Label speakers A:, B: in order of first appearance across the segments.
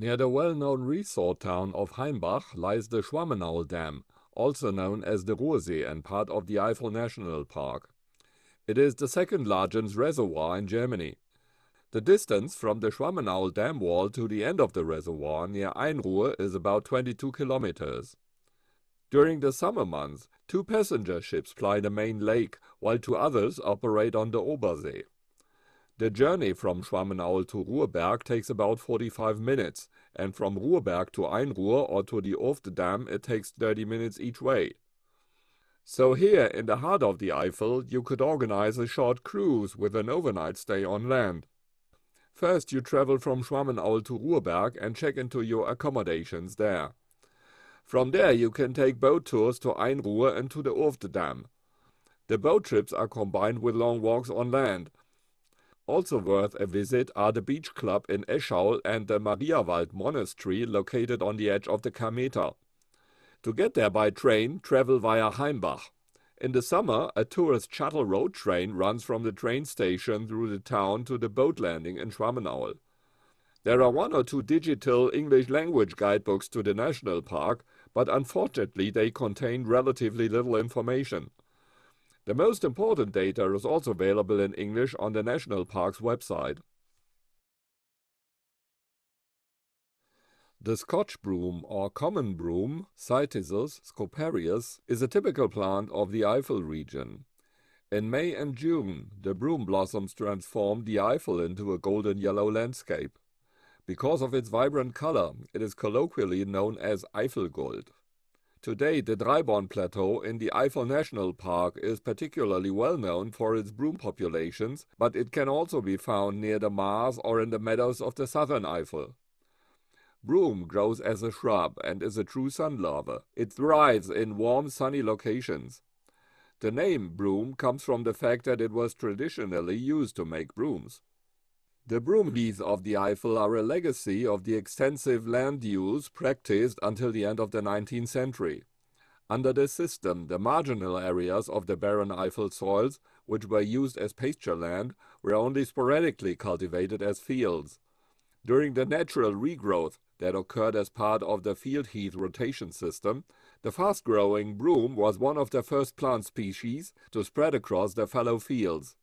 A: Near the well-known resort town of Heimbach lies the Schwammenau Dam, also known as the Rursee and part of the Eifel National Park. It is the second largest reservoir in Germany. The distance from the Schwammenau dam wall to the end of the reservoir near Einruhr is about 22 kilometers. During the summer months, 2 passenger ships ply the main lake, while 2 others operate on the Obersee. The journey from Schwammenau to Ruhrberg takes about 45 minutes, and from Ruhrberg to Einruhr or to the Oft Dam it takes 30 minutes each way. So here, in the heart of the Eifel, you could organize a short cruise with an overnight stay on land. First, you travel from Schwammenau to Ruhrberg and check into your accommodations there. From there, you can take boat tours to Einruhr and to the Oft Dam. The boat trips are combined with long walks on land. Also worth a visit are the beach club in Eschau and the Mariawald monastery located on the edge of the Kameter. To get there by train, travel via Heimbach. In the summer, a tourist shuttle road train runs from the train station through the town to the boat landing in Schwammenau. There are 1 or 2 digital English language guidebooks to the national park, but unfortunately they contain relatively little information. The most important data is also available in English on the national park's website. The Scotch broom or common broom, Cytisus scoparius, is a typical plant of the Eifel region. In May and June, the broom blossoms transform the Eifel into a golden yellow landscape. Because of its vibrant color, it is colloquially known as Eifelgold. Today, the Dreiborn Plateau in the Eifel National Park is particularly well known for its broom populations, but it can also be found near the Maas or in the meadows of the southern Eifel. Broom grows as a shrub and is a true sun lover. It thrives in warm, sunny locations. The name broom comes from the fact that it was traditionally used to make brooms. The broom heaths of the Eifel are a legacy of the extensive land use practiced until the end of the 19th century. Under this system, the marginal areas of the barren Eifel soils, which were used as pasture land, were only sporadically cultivated as fields. During the natural regrowth that occurred as part of the field heath rotation system, the fast-growing broom was one of the first plant species to spread across the fallow fields.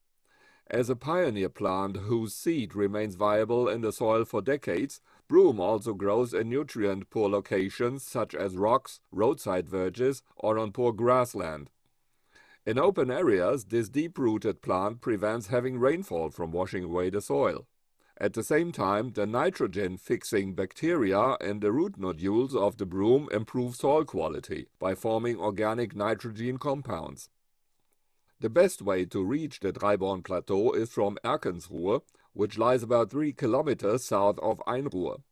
A: As a pioneer plant whose seed remains viable in the soil for decades, broom also grows in nutrient-poor locations such as rocks, roadside verges, or on poor grassland. In open areas, this deep-rooted plant prevents heavy rainfall from washing away the soil. At the same time, the nitrogen-fixing bacteria in the root nodules of the broom improve soil quality by forming organic nitrogen compounds. The best way to reach the Dreiborn Plateau is from Erkensruhr, which lies about 3 kilometers south of Einruhr.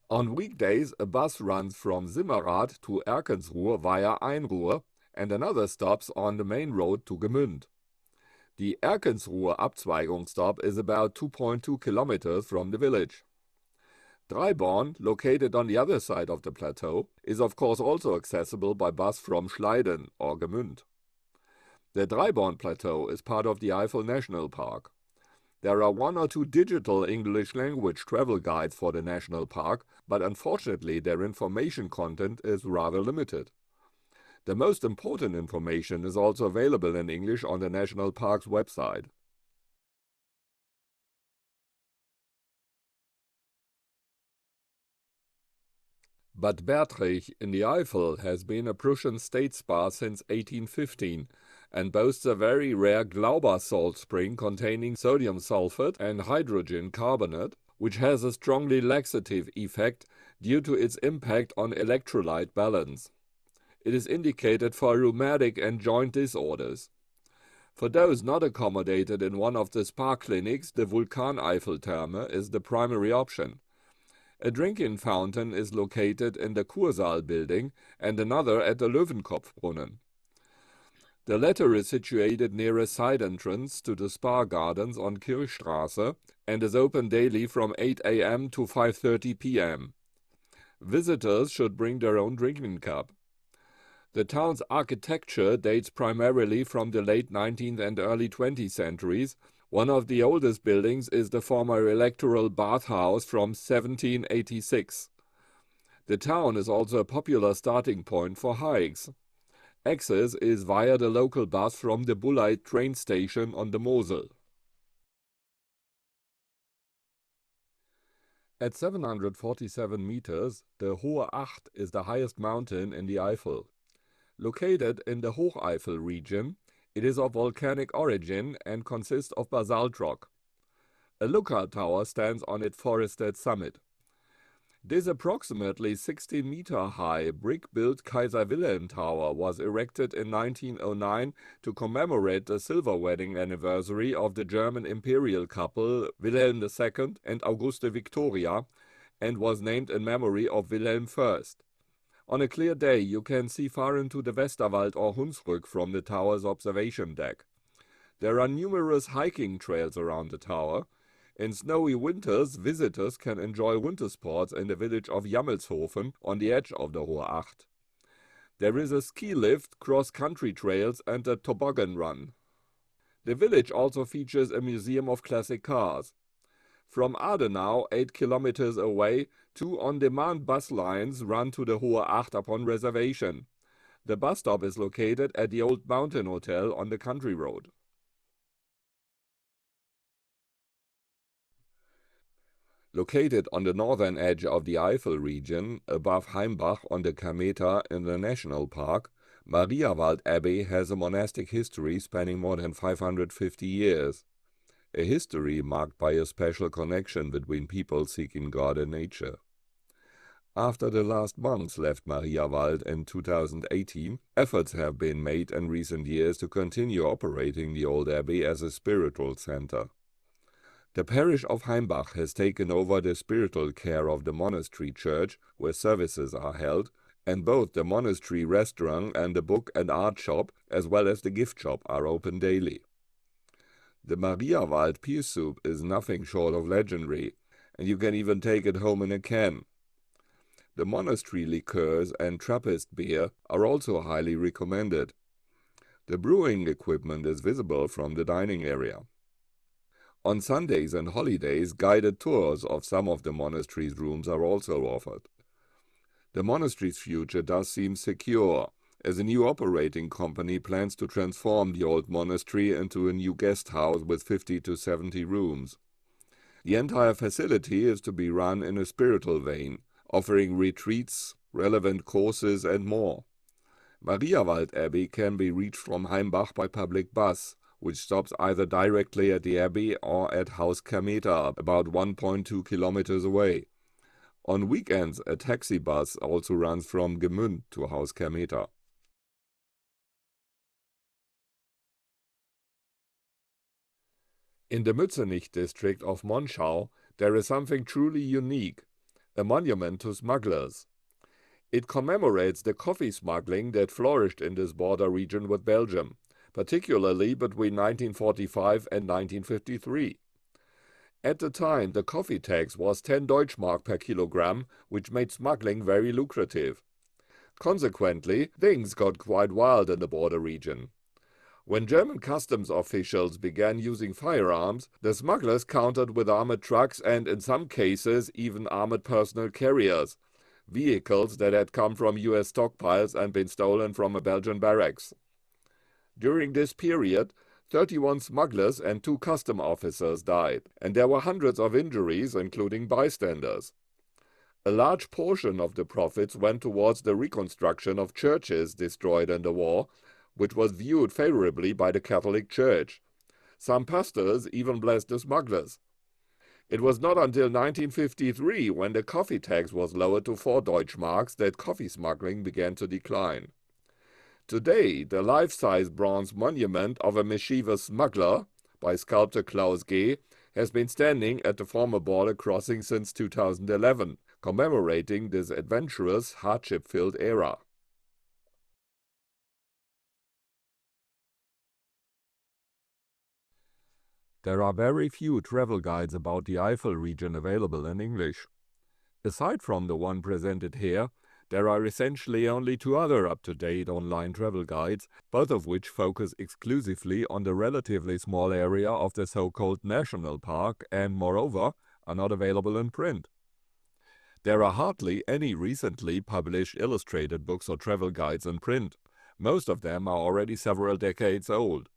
A: On weekdays, a bus runs from Simmerath to Erkensruhr via Einruhr, and another stops on the main road to Gmünd. The Erkensruhr Abzweigung stop is about 2.2 kilometers from the village. Dreiborn, located on the other side of the plateau, is of course also accessible by bus from Schleiden or Gmünd. The Dreiborn Plateau is part of the Eifel National Park. There are 1 or 2 digital English language travel guides for the national park, but unfortunately their information content is rather limited. The most important information is also available in English on the national park's website. Bad Bertrich in the Eifel has been a Prussian state spa since 1815 and boasts a very rare Glauber salt spring containing sodium sulfate and hydrogen carbonate, which has a strongly laxative effect due to its impact on electrolyte balance. It is indicated for rheumatic and joint disorders. For those not accommodated in one of the spa clinics, the Vulkan Eifel Therme is the primary option. A drinking fountain is located in the Kursaal building and another at the Löwenkopfbrunnen. The latter is situated near a side entrance to the spa gardens on Kirchstraße and is open daily from 8 a.m. to 5:30 p.m. Visitors should bring their own drinking cup. The town's architecture dates primarily from the late 19th and early 20th centuries, One of the oldest buildings is the former electoral bathhouse from 1786. The town is also a popular starting point for hikes. Access is via the local bus from the Bulleit train station on the Mosel. At 747 meters, the Hohe Acht is the highest mountain in the Eifel. Located in the Hohe Eifel region, it is of volcanic origin and consists of basalt rock. A lookout tower stands on its forested summit. This approximately 60-meter-high brick-built Kaiser Wilhelm Tower was erected in 1909 to commemorate the silver wedding anniversary of the German imperial couple Wilhelm II and Auguste Victoria, and was named in memory of Wilhelm I. On a clear day, you can see far into the Westerwald or Hunsrück from the tower's observation deck. There are numerous hiking trails around the tower. In snowy winters, visitors can enjoy winter sports in the village of Jammelshofen on the edge of the Hohe Acht. There is a ski lift, cross-country trails, and a toboggan run. The village also features a museum of classic cars. From Adenau, 8 kilometers away, 2 on-demand bus lines run to the Hohe Acht upon reservation. The bus stop is located at the Old Mountain Hotel on the country road. Located on the northern edge of the Eifel region, above Heimbach on the Kameta in the national park, Mariawald Abbey has a monastic history spanning more than 550 years. A history marked by a special connection between people seeking God and nature. After the last monks left Mariawald in 2018, efforts have been made in recent years to continue operating the old abbey as a spiritual center. The parish of Heimbach has taken over the spiritual care of the monastery church, where services are held, and both the monastery restaurant and the book and art shop, as well as the gift shop, are open daily. The Mariawald pear soup is nothing short of legendary, and you can even take it home in a can. The monastery liqueurs and Trappist beer are also highly recommended. The brewing equipment is visible from the dining area. On Sundays and holidays, guided tours of some of the monastery's rooms are also offered. The monastery's future does seem secure, as a new operating company plans to transform the old monastery into a new guest house with 50 to 70 rooms. The entire facility is to be run in a spiritual vein, offering retreats, relevant courses, and more. Mariawald Abbey can be reached from Heimbach by public bus, which stops either directly at the abbey or at Haus Kameta, about 1.2 kilometers away. On weekends, a taxi bus also runs from Gmünd to Haus Kameta. In the Mützenich district of Monschau, there is something truly unique, a monument to smugglers. It commemorates the coffee smuggling that flourished in this border region with Belgium, particularly between 1945 and 1953. At the time, the coffee tax was 10 Deutschmark per kilogram, which made smuggling very lucrative. Consequently, things got quite wild in the border region. When German customs officials began using firearms, the smugglers countered with armored trucks and, in some cases, even armored personnel carriers, vehicles that had come from US stockpiles and been stolen from a Belgian barracks. During this period, 31 smugglers and 2 custom officers died, and there were hundreds of injuries, including bystanders. A large portion of the profits went towards the reconstruction of churches destroyed in the war, which was viewed favorably by the Catholic Church. Some pastors even blessed the smugglers. It was not until 1953, when the coffee tax was lowered to 4 Deutschmarks, that coffee smuggling began to decline. Today, the life-size bronze monument of a mischievous smuggler, by sculptor Klaus G., has been standing at the former border crossing since 2011, commemorating this adventurous, hardship-filled era. There are very few travel guides about the Eifel region available in English. Aside from the one presented here, There are essentially only two other up-to-date online travel guides, both of which focus exclusively on the relatively small area of the so-called national park and, moreover, are not available in print. There are hardly any recently published illustrated books or travel guides in print. Most of them are already several decades old.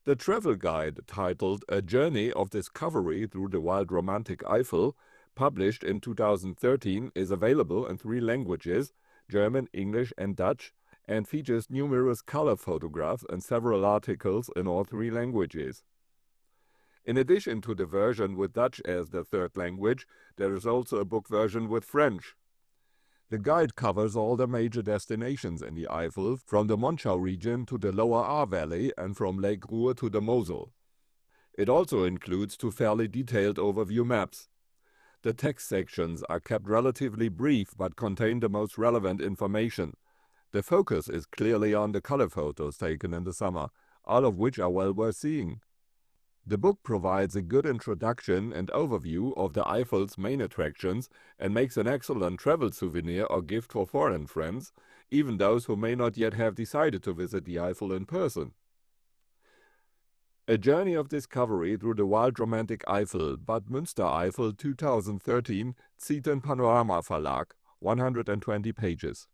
A: The travel guide, titled A Journey of Discovery Through the Wild Romantic Eifel, published in 2013, is available in 3 languages, German, English and Dutch, and features numerous color photographs and several articles in all 3 languages. In addition to the version with Dutch as the 3rd language, there is also a book version with French. The guide covers all the major destinations in the Eifel, from the Monschau region to the Lower Ahr Valley and from Lake Ruhr to the Mosel. It also includes 2 fairly detailed overview maps. The text sections are kept relatively brief but contain the most relevant information. The focus is clearly on the color photos taken in the summer, all of which are well worth seeing. The book provides a good introduction and overview of the Eifel's main attractions and makes an excellent travel souvenir or gift for foreign friends, even those who may not yet have decided to visit the Eifel in person. A Journey of Discovery Through the Wild Romantic Eifel, Bad Münstereifel 2013, Zieten Panorama Verlag, 120 pages.